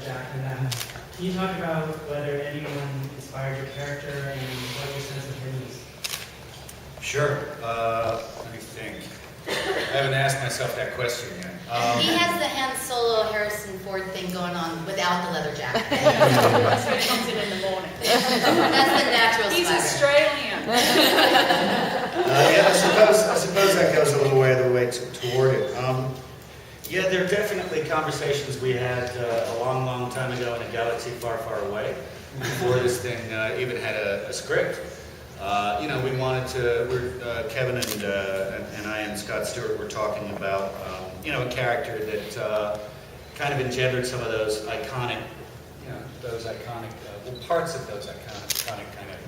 Leatherjack and that. Can you talk about whether anyone inspired your character and what your sense of him is? Sure. Let me think. I haven't asked myself that question yet. He has the Han Solo Harrison Ford thing going on without the leather jacket. So he comes in the morning. That's the natural He's swagger. Australian. Yeah, I suppose that goes a little way toward it. Yeah, there are definitely conversations we had a long, long time ago in a galaxy far, far away, before this thing even had a script. You know, we wanted to, Kevin and I and Scott Stewart were talking about, you know, a character that kind of engendered some of those iconic, well, parts of those iconic kind of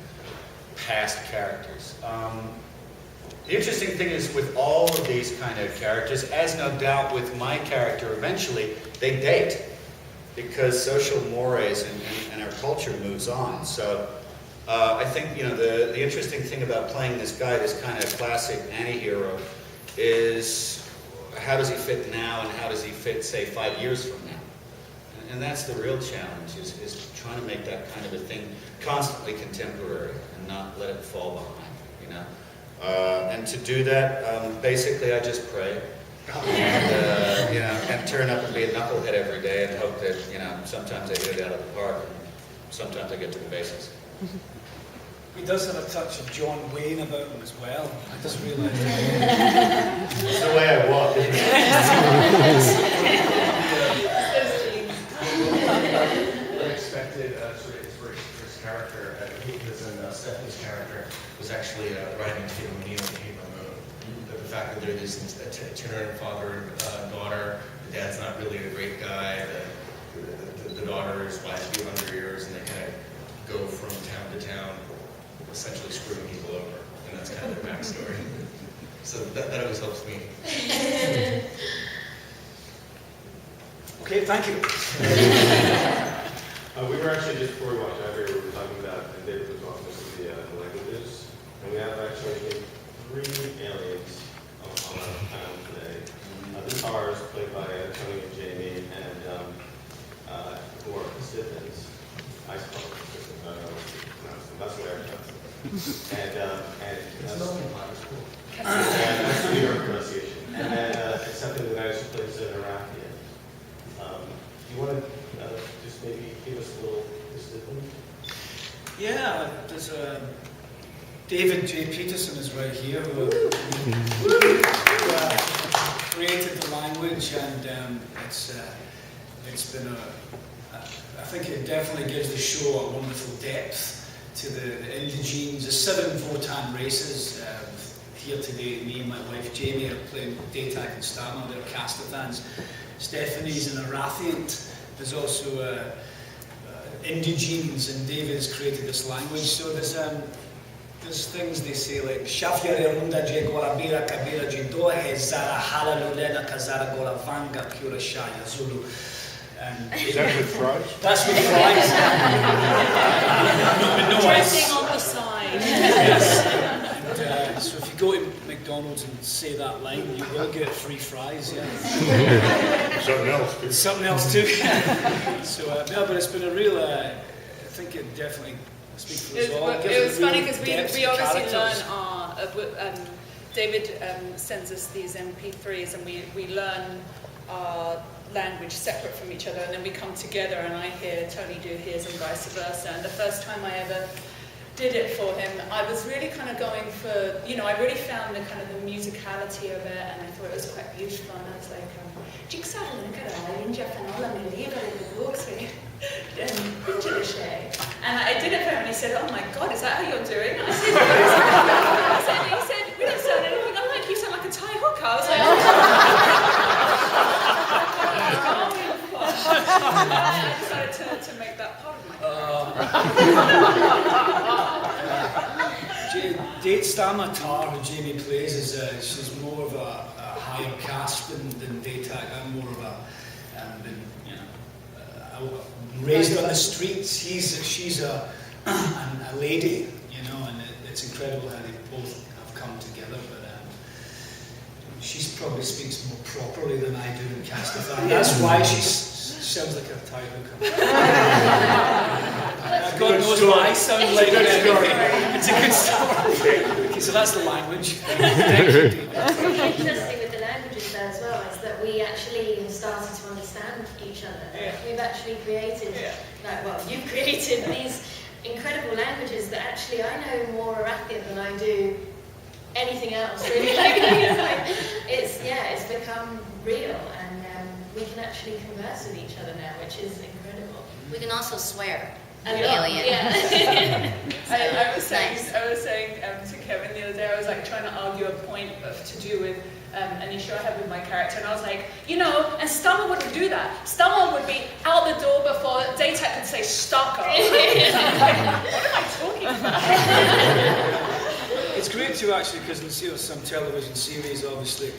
past characters. The interesting thing is with all of these kind of characters, as no doubt with my character eventually, they date because social mores and our culture moves on. So I think, you know, the interesting thing about playing this guy, this kind of classic anti-hero, is how does he fit now and how does he fit, say, 5 years from now? And that's the real challenge, is trying to make that kind of a thing constantly contemporary and not let it fall behind, you know? And to do that, basically I just pray and, you know, and turn up and be a knucklehead every day and hope that, you know, sometimes I hit it out of the park and sometimes I get to the basics. He does have a touch of John Wayne about him as well. I just realised. It's the way I walk, isn't it? Unexpected sort of inspiration for his character, because Stephanie's character was actually writing to O'Neill in Paper Moon. But the fact that they're this itinerant father and daughter, the dad's not really a great guy, the daughter is wise beyond her years, and they kind of go from town to town, essentially screwing people over, and that's kind of their backstory. So that always helps me. Okay, thank you. We were actually, just before we walked out here, we were talking about, and David was talking about the languages, and we have actually 3 aliens on our panel today. The Tar is played by Tony and Jamie, and who are Pacifians. I call them Pacifians, I don't know what to pronounce them. That's the way I pronounce them. It's Melvin Klein, it's cool. And that's the New York pronunciation. And then it's something that I just plays in Iraqian. Do you want to just maybe give us a little history of them? Yeah, there's David J. Peterson is right here, who created the language, and it's been I think it definitely gives the show a wonderful depth to the Indigenes. There's 7 Votan races here today. Me and my wife Jamie are playing Daytak and Stama. They're Castathans. Stephanie's an Arathiant. There's also Indigenes, and David's created this language. So there's things they say like Shafyare Runda Je Gorabira Kabira Jidohe Zara Halalulena Kazara Goravanga Kurashaya Zulu. Is that with fries? That's with fries. No ice. Dressing on the side. Yes. And, so if you go to McDonald's and say that line, you will get free fries. Yeah. Something else too. Something else too. So no, but it's been a real. I think it definitely speaks for us all. It was funny because we obviously characters. learn David sends us these MP3s, and we learn our language separate from each other, and then we come together and I hear Tony do his and vice versa. And the first time I ever did it for him, I was really kind of going for, you know, I really found the kind of the musicality of it, and I thought it was quite beautiful, and I was like, and I did it for him, and he said, "Oh my God, is that how you're doing?" I said, he said, "We don't sound anything alike, you sound like a Thai hooker." I was like, I decided to make that part of my Date Stama Tar, who Jamie plays, she's more of a higher caste than Daytak. I'm more of raised on the streets. She's a lady, you know, and it's incredible how they both have come together. But she probably speaks more properly than I do in Castathan. That's why she's Sounds like a title. God knows what I sound like. It's a good story. Okay, so that's the language. Interesting with the languages there as well is that we actually have started to understand each other. Yeah. We've actually created, you've created these incredible languages that actually I know more Iraqi than I do anything else. Really, it's become real, and we can actually converse with each other now, which is incredible. We can also swear. And Alien. Yeah. I was saying Nice. to Kevin the other day, I was like trying to argue a point to do with an issue I had with my character, and I was like, and Stummer wouldn't do that. Stummer would be out the door before Daytech could say Stucker. What am I talking about? It's great too, actually, because in some television series, obviously,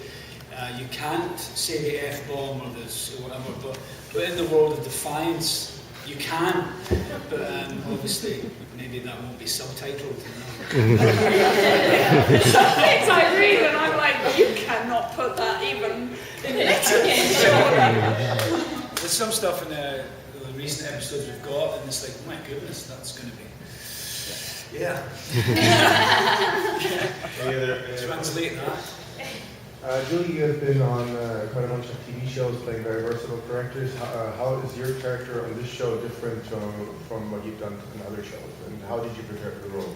you can't say the F-bomb or this or whatever, but in the world of Defiance, you can, but obviously maybe that won't be subtitled. It's I read and I'm like, you cannot put that even in it. There's some stuff in the recent episodes we've got, and it's like, my goodness, that's going to be. Yeah. Any other Translate that. Julie, you have been on quite a bunch of TV shows playing very versatile characters. How is your character on this show different from what you've done in other shows? And how did you prepare for the role?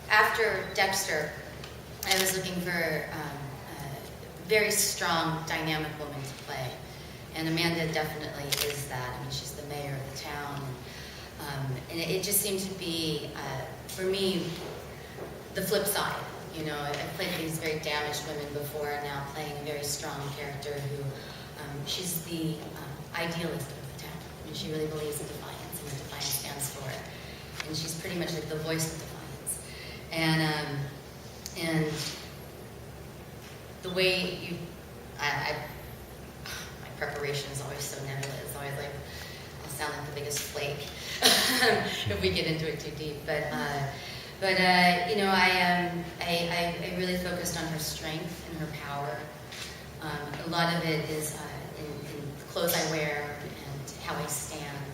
After Dexter, I was looking for a very strong, dynamic woman to play. And Amanda definitely is that. I mean, she's the mayor of the town. And it just seemed to be, for me, the flip side. I've played these very damaged women before, and now playing a very strong character who, she's the idealist of the town. I mean, she really believes in Defiance, and what Defiance stands for. And she's pretty much like the voice of Defiance. And the way my preparation is always so nebulous. It's always like, I'll sound like the biggest flake if we get into it too deep. But I really focused on her strength and her power. A lot of it is in the clothes I wear and how I stand.